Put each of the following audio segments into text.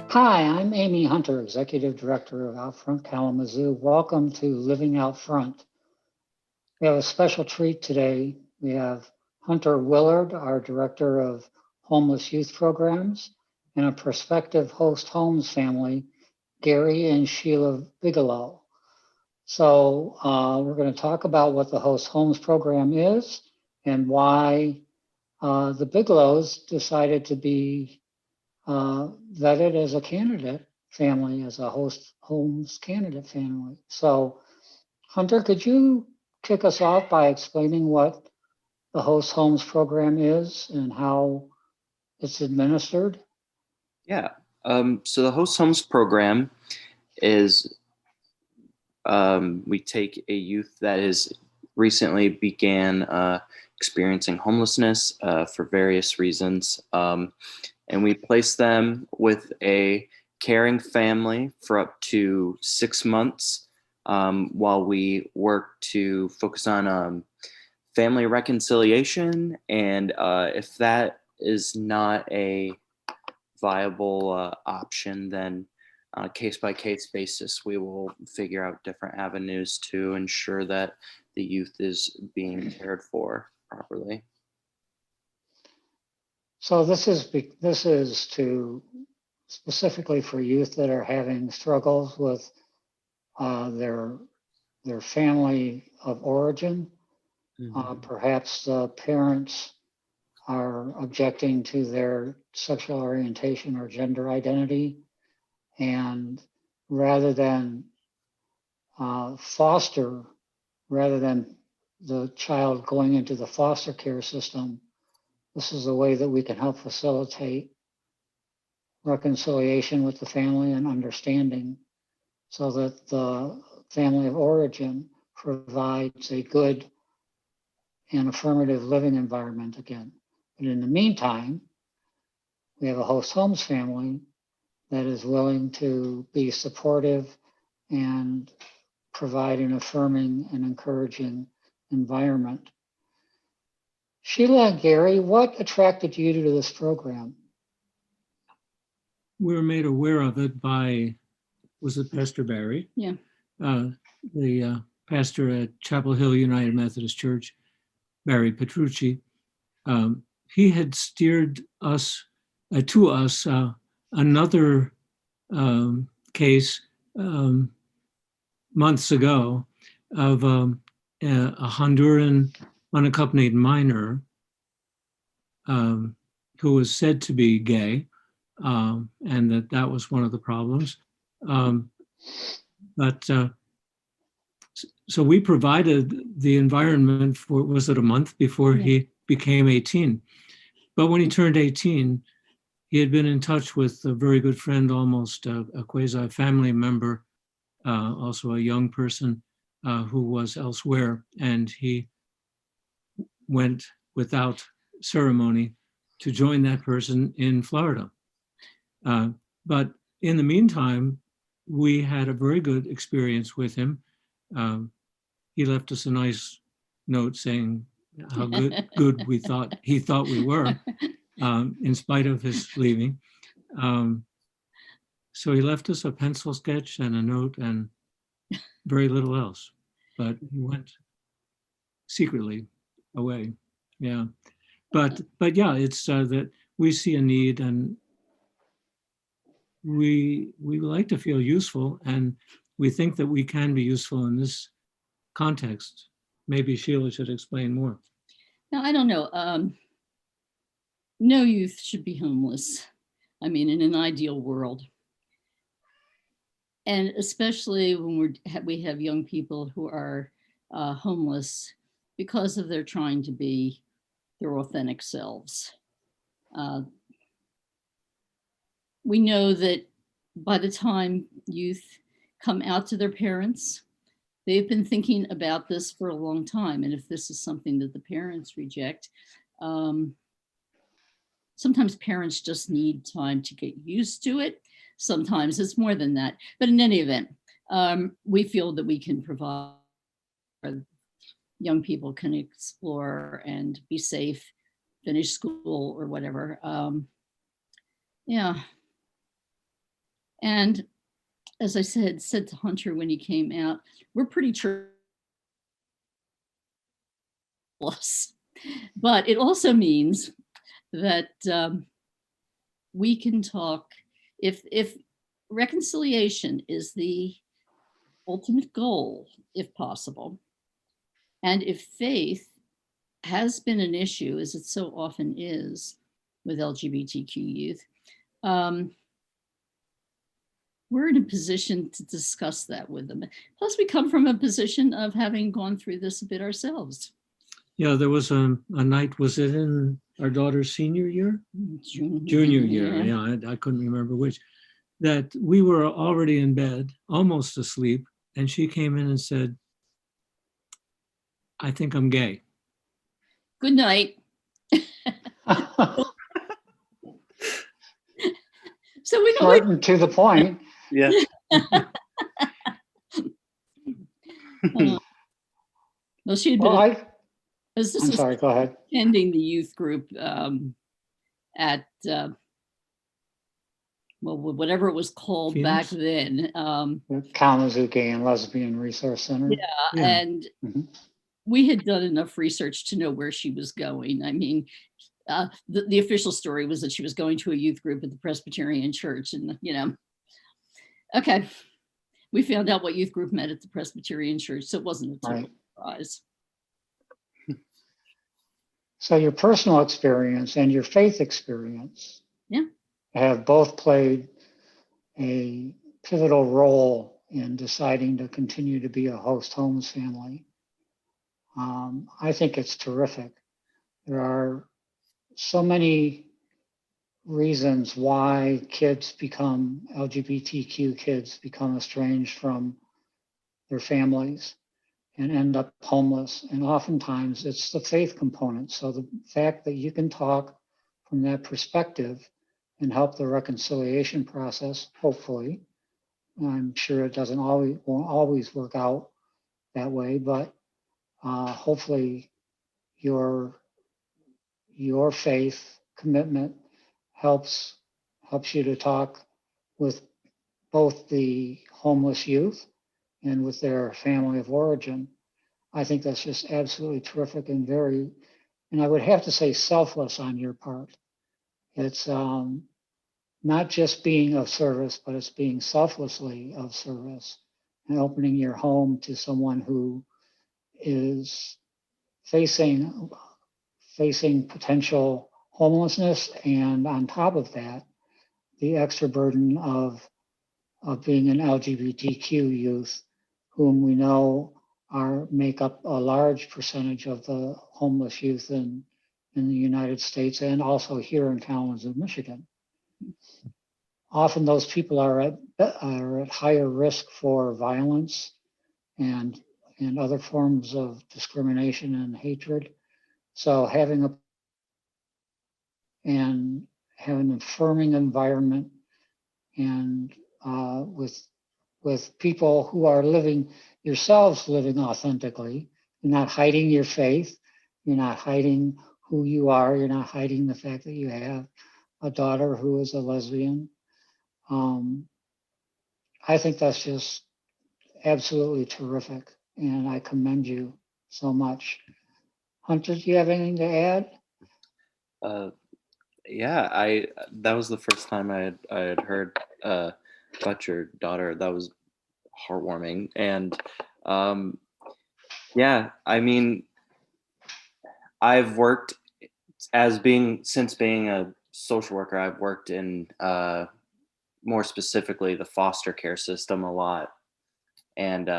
Hi, I'm Amy Hunter, Executive Director of OutFront Kalamazoo. Welcome to Living OutFront. We have a special treat today. We have Hunter Willard, our Director of Homeless Youth Programs, and a prospective host homes family, Gary and Sheila Bigelow. So we're going to talk about what the host homes program is and why the Bigelows decided to be vetted as a candidate family, as a host homes candidate family. So Hunter, could you kick us off by explaining what the host homes program is and how it's administered? Yeah. So the host homes program is we take a youth that has recently began experiencing homelessness for various reasons, and we place them with a caring family for up to 6 months while we work to focus on family reconciliation. And if that is not a viable option, then on a case by case basis, we will figure out different avenues to ensure that the youth is being cared for properly. So this is to specifically for youth that are having struggles with their family of origin. Perhaps the parents are objecting to their sexual orientation or gender identity, and rather than foster, rather than the child going into the foster care system, this is a way that we can help facilitate reconciliation with the family and understanding so that the family of origin provides a good and affirmative living environment again. But in the meantime, we have a host homes family that is willing to be supportive and provide an affirming and encouraging environment. Sheila and Gary, what attracted you to this program? We were made aware of it by, was it Pastor Barry? Yeah. The pastor at Chapel Hill United Methodist Church, Barry Petrucci. He had steered us to us another case months ago of a Honduran unaccompanied minor who was said to be gay, and that was one of the problems. So we provided the environment for, was it a month before he became 18? But when he turned 18, he had been in touch with a very good friend, almost a quasi family member, also a young person who was elsewhere, and he went without ceremony to join that person in Florida. But in the meantime, we had a very good experience with him. He left us a nice note saying how good he thought we were, in spite of his leaving. So he left us a pencil sketch and a note and very little else, but he went secretly away. Yeah, but yeah, it's that we see a need, and we like to feel useful, and we think that we can be useful in this context. Maybe Sheila should explain more. Now, I don't know. No youth should be homeless. I mean, in an ideal world. And especially when we have young people who are homeless because of their trying to be their authentic selves. We know that by the time youth come out to their parents, they've been thinking about this for a long time. And if this is something that the parents reject, sometimes parents just need time to get used to it. Sometimes it's more than that. But in any event, we feel that we can provide, young people can explore and be safe, finish school or whatever. Yeah. And as I said to Hunter when he came out, we're pretty churchless. But it also means that we can talk, if reconciliation is the ultimate goal, if possible, and if faith has been an issue, as it so often is with LGBTQ youth, we're in a position to discuss that with them. Plus, we come from a position of having gone through this a bit ourselves. Yeah, there was a night, was it in our daughter's senior year? Junior year, yeah, I couldn't remember which, that we were already in bed, almost asleep, and she came in and said, I think I'm gay. Good night. So we know Short and to the point. Yeah. Well, she had been. Well, I'm sorry, go ahead. Attending the youth group at well, whatever it was called Phoenix? back then. Kalamazoo Gay and Lesbian Resource Center. Yeah. And we had done enough research to know where she was going. I mean, the official story was that she was going to a youth group at the Presbyterian Church, and okay, we found out what youth group meant at the Presbyterian Church, so it wasn't a total surprise. So your personal experience and your faith experience have both played a pivotal role in deciding to continue to be a host homes family. I think it's terrific. There are so many reasons why LGBTQ kids become estranged from their families and end up homeless. And oftentimes it's the faith component. So the fact that you can talk from that perspective and help the reconciliation process, hopefully. I'm sure it won't always work out that way, but hopefully your faith commitment helps you to talk with both the homeless youth and with their family of origin. I think that's just absolutely terrific and I would have to say selfless on your part. It's not just being of service, but it's being selflessly of service and opening your home to someone who is facing potential homelessness, and on top of that, the extra burden of being an LGBTQ youth, whom we know make up a large percentage of the homeless youth in the United States and also here in Kalamazoo, Michigan. Often those people are at higher risk for violence and other forms of discrimination and hatred. So having an affirming environment and with people who are living authentically. You're not hiding your faith. You're not hiding who you are. You're not hiding the fact that you have a daughter who is a lesbian. I think that's just absolutely terrific, and I commend you so much. Hunter, do you have anything to add? Yeah, that was the first time I had heard about your daughter. That was heartwarming, and yeah, I mean, I've worked since being a social worker. I've worked in more specifically the foster care system a lot, and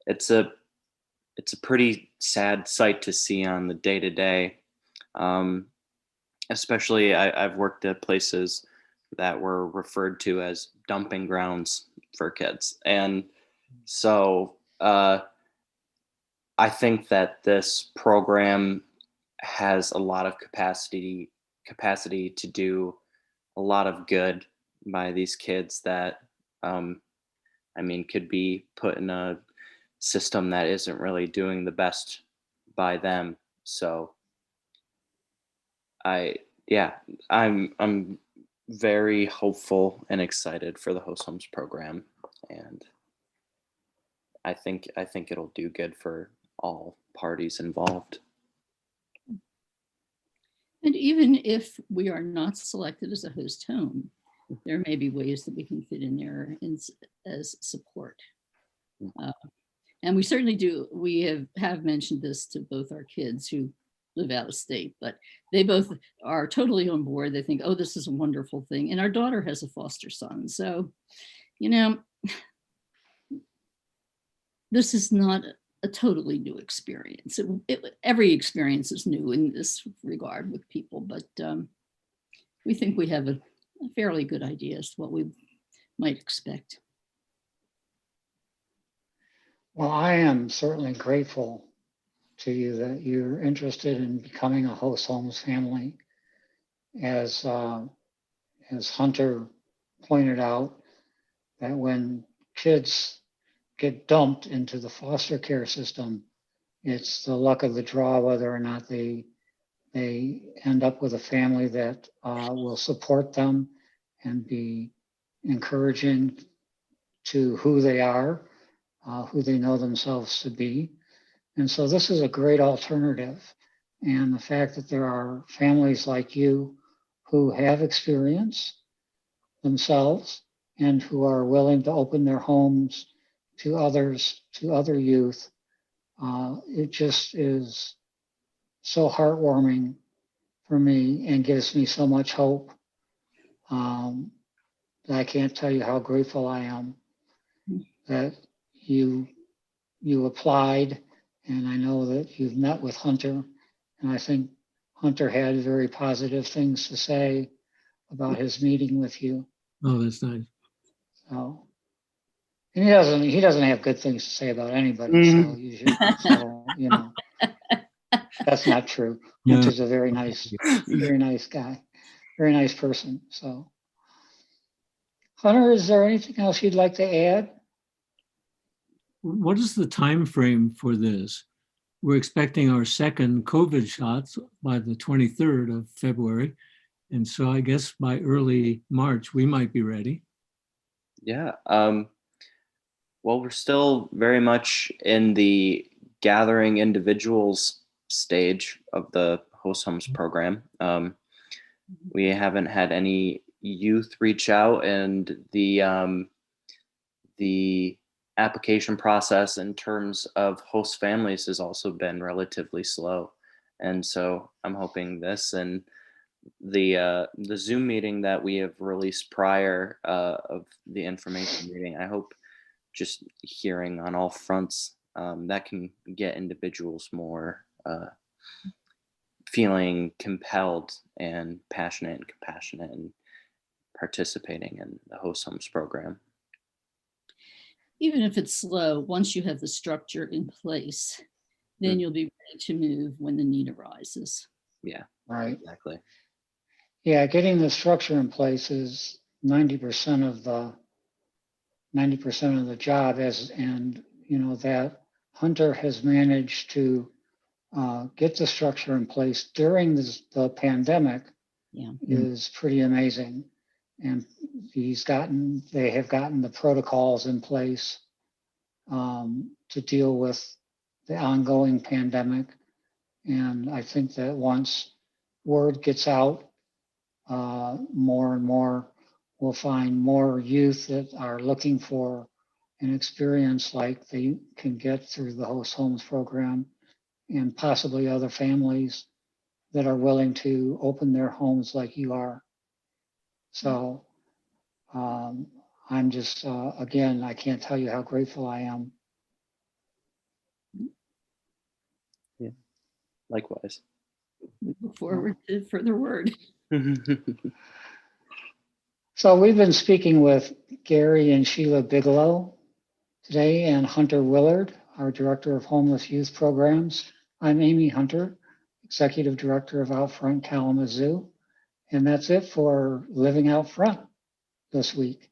it's a pretty sad sight to see on the day to day. Especially, I've worked at places that were referred to as dumping grounds for kids, and so I think that this program has a lot of capacity to do a lot of good by these kids that could be put in a system that isn't really doing the best by them. So I'm very hopeful and excited for the Host Homes program, and I think it'll do good for all parties involved. And even if we are not selected as a host home, there may be ways that we can fit in there as support. And we certainly do. We have mentioned this to both our kids who live out of state, but they both are totally on board. They think, oh, this is a wonderful thing. And our daughter has a foster son. So, you know, this is not a totally new experience. Every experience is new in this regard with people, but we think we have a fairly good idea as to what we might expect. Well, I am certainly grateful to you that you're interested in becoming a host homes family. As Hunter pointed out, that when kids get dumped into the foster care system, it's the luck of the draw whether or not they end up with a family that will support them and be encouraging to who they are, who they know themselves to be. And so this is a great alternative. And the fact that there are families like you who have experience themselves and who are willing to open their homes to others, to other youth, it just is so heartwarming for me and gives me so much hope that I can't tell you how grateful I am that you applied, and I know that you've met with Hunter, and I think Hunter had very positive things to say about his meeting with you. Oh, that's nice. So, and he doesn't have good things to say about anybody. So you should, you know, that's not true. Yeah. Hunter's a very nice guy, very nice person. So, Hunter, is there anything else you'd like to add? What is the time frame for this? We're expecting our second COVID shots by the 23rd of February. And so I guess by early March, we might be ready. Yeah. Well, we're still very much in the gathering individuals stage of the Host Homes program. We haven't had any youth reach out, and the application process in terms of host families has also been relatively slow. And so I'm hoping this and the Zoom meeting that we have released prior of the information meeting, I hope just hearing on all fronts that can get individuals more feeling compelled and passionate and compassionate and participating in the Host Homes program. Even if it's slow, once you have the structure in place, then you'll be ready to move when the need arises. Yeah, Right. exactly. Yeah, getting the structure in place is 90% of the job, and you know that Hunter has managed to get the structure in place during the pandemic. Yeah. Is pretty amazing, and they have gotten the protocols in place to deal with the ongoing pandemic, and I think that once word gets out, more and more, we'll find more youth that are looking for an experience like they can get through the Host Homes program, and possibly other families that are willing to open their homes like you are. So I'm just, again, I can't tell you how grateful I am. Yeah, likewise. We look forward to further word. So we've been speaking with Gary and Sheila Bigelow today, and Hunter Willard, our Director of Homeless Youth Programs. I'm Amy Hunter, Executive Director of OutFront Kalamazoo. And that's it for Living Out Front this week.